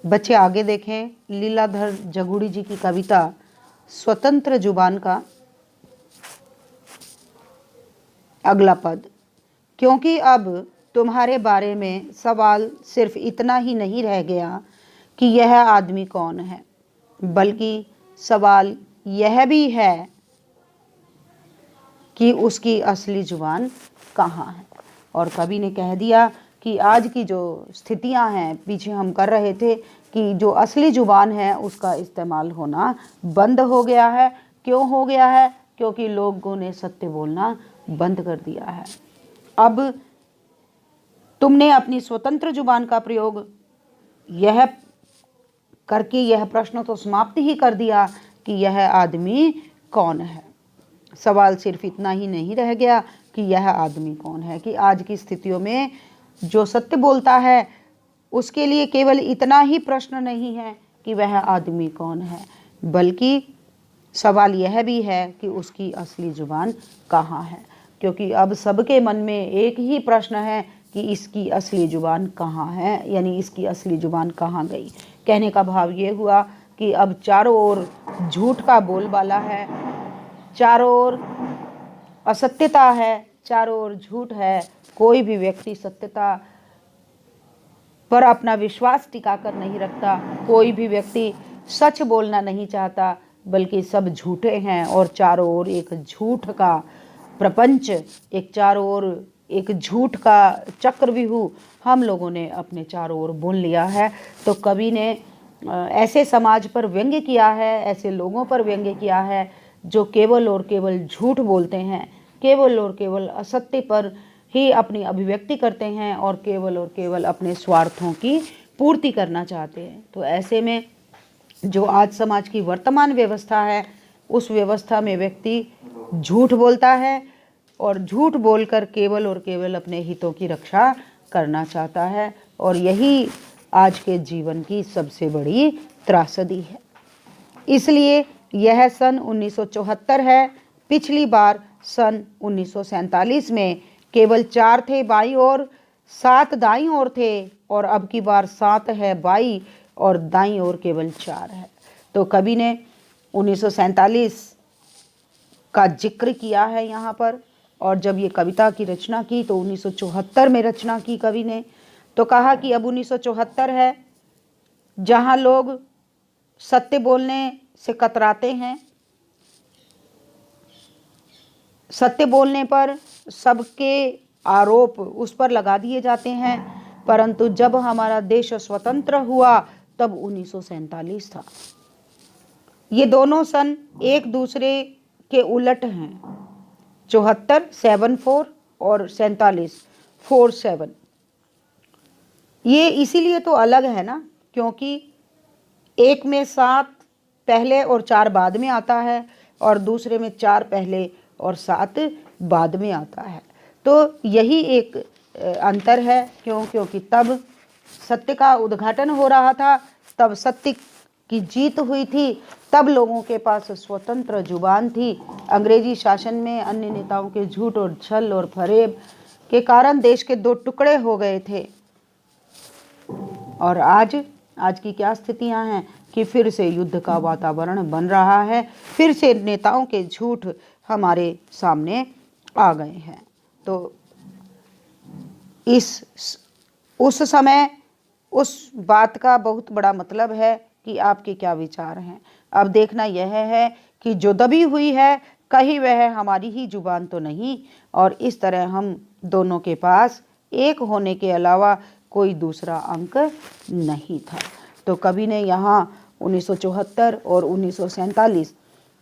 बच्चे आगे देखें लीलाधर जगुड़ी जी की कविता स्वतंत्र जुबान का अगला पद। क्योंकि अब तुम्हारे बारे में सवाल सिर्फ इतना ही नहीं रह गया कि यह आदमी कौन है, बल्कि सवाल यह भी है कि उसकी असली जुबान कहाँ है। और कवि ने कह दिया कि आज की जो स्थितियां हैं, पीछे हम कर रहे थे कि जो असली जुबान है उसका इस्तेमाल होना बंद हो गया है। क्यों हो गया है? क्योंकि लोगों ने सत्य बोलना बंद कर दिया है। अब तुमने अपनी स्वतंत्र जुबान का प्रयोग यह करके यह प्रश्न तो समाप्त ही कर दिया कि यह आदमी कौन है। सवाल सिर्फ इतना ही नहीं रह गया कि यह आदमी कौन है, कि आज की स्थितियों में जो सत्य बोलता है उसके लिए केवल इतना ही प्रश्न नहीं है कि वह आदमी कौन है, बल्कि सवाल यह भी है कि उसकी असली जुबान कहाँ है। क्योंकि अब सबके मन में एक ही प्रश्न है कि इसकी असली जुबान कहाँ है, यानी इसकी असली जुबान कहाँ गई। कहने का भाव ये हुआ कि अब चारों ओर झूठ का बोलबाला है, चारों ओर असत्यता है, चारों ओर झूठ है। कोई भी व्यक्ति सत्यता पर अपना विश्वास टिका कर नहीं रखता, कोई भी व्यक्ति सच बोलना नहीं चाहता, बल्कि सब झूठे हैं। और चारों ओर एक झूठ का प्रपंच, एक चारों ओर एक झूठ का चक्रव्यूह हम लोगों ने अपने चारों ओर बुन लिया है। तो कवि ने ऐसे समाज पर व्यंग्य किया है, ऐसे लोगों पर व्यंग्य किया है जो केवल और केवल झूठ बोलते हैं, केवल और केवल असत्य पर ही अपनी अभिव्यक्ति करते हैं और केवल अपने स्वार्थों की पूर्ति करना चाहते हैं। तो ऐसे में जो आज समाज की वर्तमान व्यवस्था है, उस व्यवस्था में व्यक्ति झूठ बोलता है और झूठ बोलकर केवल और केवल अपने हितों की रक्षा करना चाहता है। और यही आज के जीवन की सबसे बड़ी त्रासदी है। इसलिए यह सन 1974 है। पिछली बार सन 1947 में केवल 4 थे बाईं ओर, 7 दाईं ओर थे, और अब की बार 7 है बाईं और दाईं ओर केवल 4 है। तो कवि ने 1947 का जिक्र किया है यहाँ पर। और जब ये कविता की रचना की तो 1974 में रचना की कवि ने। तो कहा कि अब 1974 है, जहाँ लोग सत्य बोलने से कतराते हैं, सत्य बोलने पर सबके आरोप उस पर लगा दिए जाते हैं। परंतु जब हमारा देश स्वतंत्र हुआ तब 1947 था। ये दोनों सन एक दूसरे के उलट हैं। 74 74 और 47 47। ये इसीलिए तो अलग है ना, क्योंकि एक में 7 पहले और 4 बाद में आता है और दूसरे में 4 पहले और 7 बाद में आता है। तो यही एक अंतर है। क्योंकि तब सत्य का उद्घाटन हो रहा था, तब सत्य की जीत हुई थी, तब लोगों के पास स्वतंत्र जुबान थी। अंग्रेजी शासन में अन्य नेताओं के झूठ और छल और फरेब के कारण देश के 2 टुकड़े हो गए थे। और आज की क्या स्थितियां हैं कि फिर से युद्ध का वातावरण बन रहा है, फिर से नेताओं के झूठ हमारे सामने आ गए हैं। तो उस समय उस बात का बहुत बड़ा मतलब है कि आपके क्या विचार हैं। अब देखना यह है कि जो दबी हुई है कहीं वह हमारी ही जुबान तो नहीं, और इस तरह हम दोनों के पास एक होने के अलावा कोई दूसरा अंक नहीं था। तो कवि ने यहाँ 1974 और 1947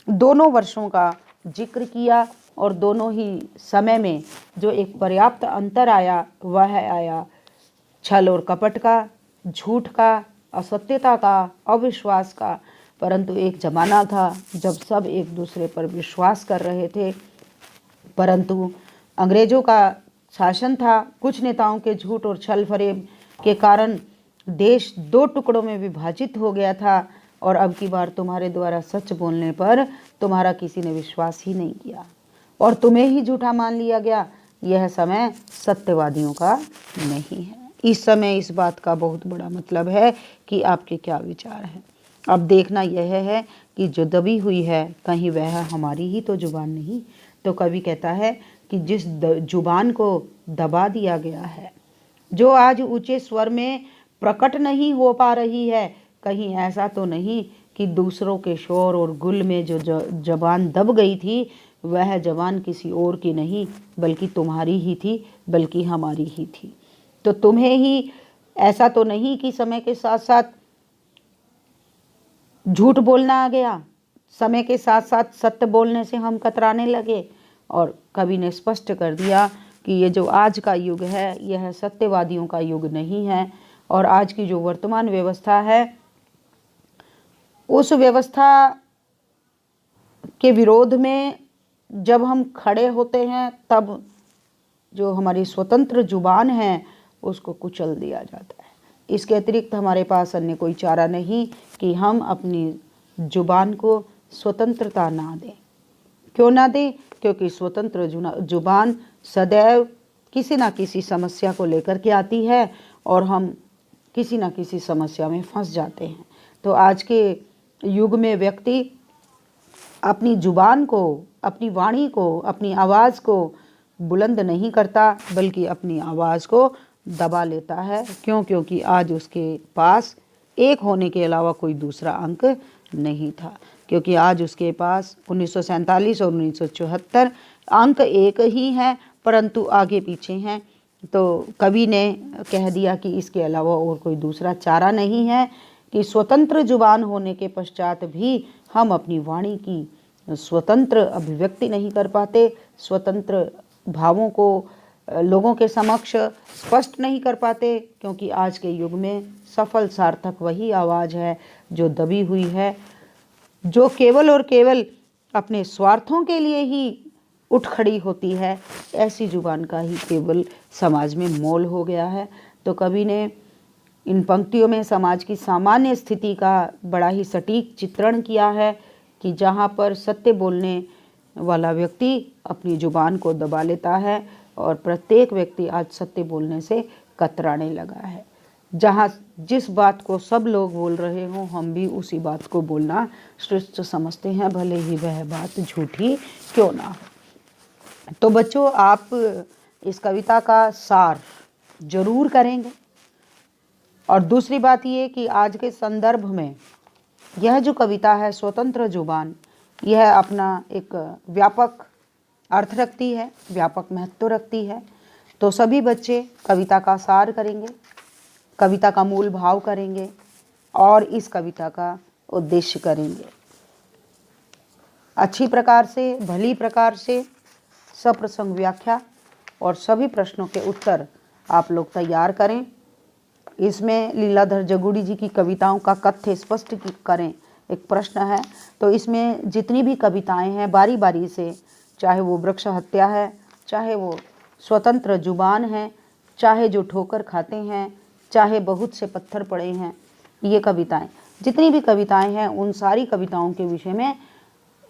दोनों वर्षों का जिक्र किया, और दोनों ही समय में जो एक पर्याप्त अंतर आया वह आया छल और कपट का, झूठ का, असत्यता का, अविश्वास का। परंतु एक जमाना था जब सब एक दूसरे पर विश्वास कर रहे थे, परंतु अंग्रेजों का शासन था। कुछ नेताओं के झूठ और छल फरेब के कारण देश 2 टुकड़ों में विभाजित हो गया था। और अब की बार तुम्हारे द्वारा सच बोलने पर तुम्हारा किसी ने विश्वास ही नहीं किया और तुम्हें ही झूठा मान लिया गया। यह समय सत्यवादियों का नहीं है। इस समय इस बात का बहुत बड़ा मतलब है कि आपके क्या विचार हैं। अब देखना यह है कि जो दबी हुई है कहीं वह हमारी ही तो जुबान नहीं। तो कवि कहता है कि जिस जुबान को दबा दिया गया है, जो आज ऊंचे स्वर में प्रकट नहीं हो पा रही है, कहीं ऐसा तो नहीं कि दूसरों के शोर और गुल में जो जबान दब गई थी वह जबान किसी और की नहीं बल्कि तुम्हारी ही थी, बल्कि हमारी ही थी। तो तुम्हें ही ऐसा तो नहीं कि समय के साथ साथ झूठ बोलना आ गया, समय के साथ साथ सत्य बोलने से हम कतराने लगे। और कवि ने स्पष्ट कर दिया कि ये जो आज का युग है यह सत्यवादियों का युग नहीं है, और आज की जो वर्तमान व्यवस्था है उस व्यवस्था के विरोध में जब हम खड़े होते हैं तब जो हमारी स्वतंत्र जुबान है उसको कुचल दिया जाता है। इसके अतिरिक्त हमारे पास अन्य कोई चारा नहीं कि हम अपनी जुबान को स्वतंत्रता ना दें। क्यों ना दें? क्योंकि स्वतंत्र जुबान सदैव किसी ना किसी समस्या को लेकर के आती है और हम किसी ना किसी समस्या में फंस जाते हैं। तो आज के युग में व्यक्ति अपनी जुबान को, अपनी वाणी को, अपनी आवाज़ को बुलंद नहीं करता बल्कि अपनी आवाज़ को दबा लेता है। क्यों? क्योंकि आज उसके पास एक होने के अलावा कोई दूसरा अंक नहीं था, क्योंकि आज उसके पास 1947 और 1974 अंक एक ही हैं परंतु आगे पीछे हैं। तो कवि ने कह दिया कि इसके अलावा और कोई दूसरा चारा नहीं है कि स्वतंत्र जुबान होने के पश्चात भी हम अपनी वाणी की स्वतंत्र अभिव्यक्ति नहीं कर पाते, स्वतंत्र भावों को लोगों के समक्ष स्पष्ट नहीं कर पाते, क्योंकि आज के युग में सफल सार्थक वही आवाज़ है जो दबी हुई है, जो केवल और केवल अपने स्वार्थों के लिए ही उठ खड़ी होती है। ऐसी जुबान का ही केवल समाज में मोल हो गया है। तो कवि ने इन पंक्तियों में समाज की सामान्य स्थिति का बड़ा ही सटीक चित्रण किया है कि जहाँ पर सत्य बोलने वाला व्यक्ति अपनी जुबान को दबा लेता है और प्रत्येक व्यक्ति आज सत्य बोलने से कतराने लगा है। जहाँ जिस बात को सब लोग बोल रहे हों हम भी उसी बात को बोलना श्रेष्ठ समझते हैं, भले ही वह बात झूठी क्यों ना हो। तो बच्चों, आप इस कविता का सार जरूर करेंगे। और दूसरी बात ये कि आज के संदर्भ में यह जो कविता है स्वतंत्र जुबान, यह अपना एक व्यापक अर्थ रखती है, व्यापक महत्व रखती है। तो सभी बच्चे कविता का सार करेंगे, कविता का मूल भाव करेंगे और इस कविता का उद्देश्य करेंगे। अच्छी प्रकार से, भली प्रकार से सप्रसंग व्याख्या और सभी प्रश्नों के उत्तर आप लोग तैयार करें। इसमें लीलाधर जगुड़ी जी की कविताओं का कथ्य स्पष्ट करें, एक प्रश्न है। तो इसमें जितनी भी कविताएं हैं बारी बारी से, चाहे वो वृक्ष हत्या है, चाहे वो स्वतंत्र जुबान है, चाहे जो ठोकर खाते हैं, चाहे बहुत से पत्थर पड़े हैं, ये कविताएं, जितनी भी कविताएं हैं उन सारी कविताओं के विषय में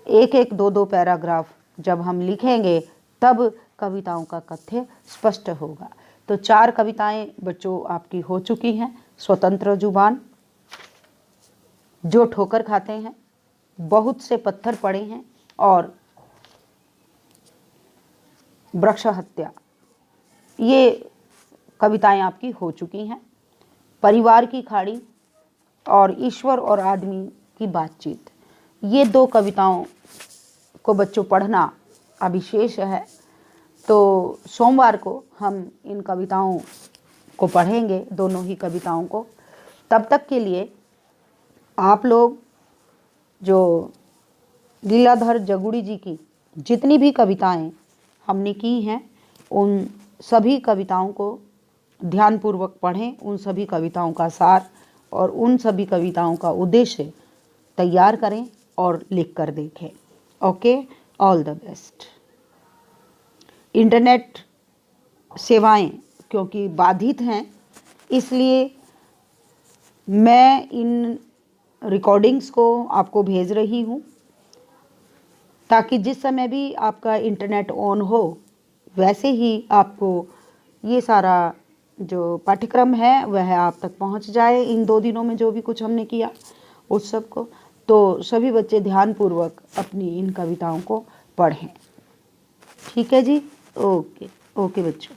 एक एक दो दो पैराग्राफ जब हम लिखेंगे तब कविताओं का कथ्य स्पष्ट होगा। तो 4 कविताएं बच्चों आपकी हो चुकी हैं। स्वतंत्र जुबान, जो ठोकर खाते हैं, बहुत से पत्थर पड़े हैं और वृक्ष हत्या, ये कविताएं आपकी हो चुकी हैं। परिवार की खाड़ी और ईश्वर और आदमी की बातचीत, ये 2 कविताओं को बच्चों पढ़ना अभी शेष है। तो सोमवार को हम इन कविताओं को पढ़ेंगे, दोनों ही कविताओं को। तब तक के लिए आप लोग जो लीलाधर जगुड़ी जी की जितनी भी कविताएं हमने की हैं उन सभी कविताओं को ध्यानपूर्वक पढ़ें, उन सभी कविताओं का सार और उन सभी कविताओं का उद्देश्य तैयार करें और लिख कर देखें। Okay, all the best. Internet सेवाएं क्योंकि बाधित हैं, इसलिए मैं इन रिकॉर्डिंग्स को आपको भेज रही हूँ ताकि जिस समय भी आपका इंटरनेट ऑन हो वैसे ही आपको ये सारा जो पाठ्यक्रम है वह आप तक पहुंच जाए इन 2 दिनों में जो भी कुछ हमने किया उत्सव को। तो सभी बच्चे ध्यानपूर्वक अपनी इन कविताओं को पढ़ें। ठीक है जी, ओके ओके बच्चों।